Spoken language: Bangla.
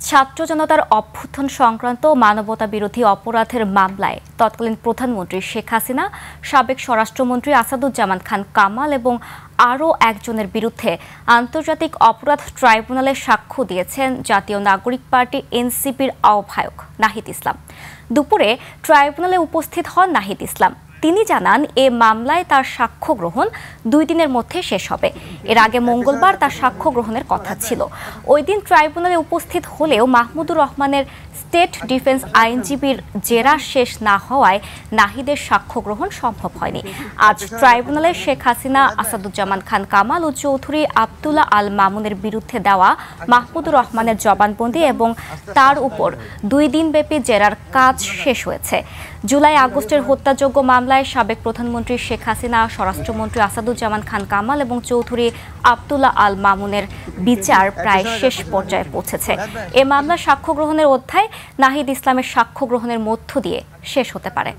ছাত্র জনতার অভ্যুত্থান সংক্রান্ত মানবতা বিরোধী অপরাধের মামলায় তৎকালীন প্রধানমন্ত্রী শেখ হাসিনা, সাবেক স্বরাষ্ট্রমন্ত্রী আসাদুজ্জামান খান কামাল এবং আরও একজনের বিরুদ্ধে আন্তর্জাতিক অপরাধ ট্রাইব্যুনালে সাক্ষ্য দিয়েছেন জাতীয় নাগরিক পার্টি এনসিপির আহ্বায়ক নাহিদ ইসলাম। দুপুরে ট্রাইব্যুনালে উপস্থিত হন নাহিদ ইসলাম। তিনি জানান, এ মামলায় তার সাক্ষ্য গ্রহণ 2 দিনের মধ্যে শেষ হবে। এর আগে মঙ্গলবার তার সাক্ষ্য গ্রহণের কথা ছিল। ওই দিন ট্রাইব্যুনালে উপস্থিত হলেও মাহমুদুর রহমানের স্টেট ডিফেন্স আইনজীবীর জেরা শেষ না হওয়ায় নাহিদের সাক্ষ্য গ্রহণ সম্ভব হয়নি। আজ ট্রাইব্যুনালে শেখ হাসিনা, আসাদুজ্জামান খান কামাল ও চৌধুরী আব্দুল্লাহ আল মামুনের বিরুদ্ধে দেওয়া মাহমুদুর রহমানের জবানবন্দি এবং তার উপর 2 দিনব্যাপী জেরার কাজ শেষ হয়েছে। জুলাই-আগস্টের হত্যাযোগ্য মামলায় সাবেক প্রধানমন্ত্রী শেখ হাসিনা, স্বরাষ্ট্রমন্ত্রী আসাদুজ্জামান খান কামাল এবং চৌধুরী আব্দুল্লাহ আল মামুনের বিচার প্রায় শেষ পর্যায়ে পৌঁছেছে। এ মামলার সাক্ষ্য গ্রহণের অধ্যায় নাহিদ ইসলামের সাক্ষ্য গ্রহণের মধ্য দিয়ে শেষ হতে পারে।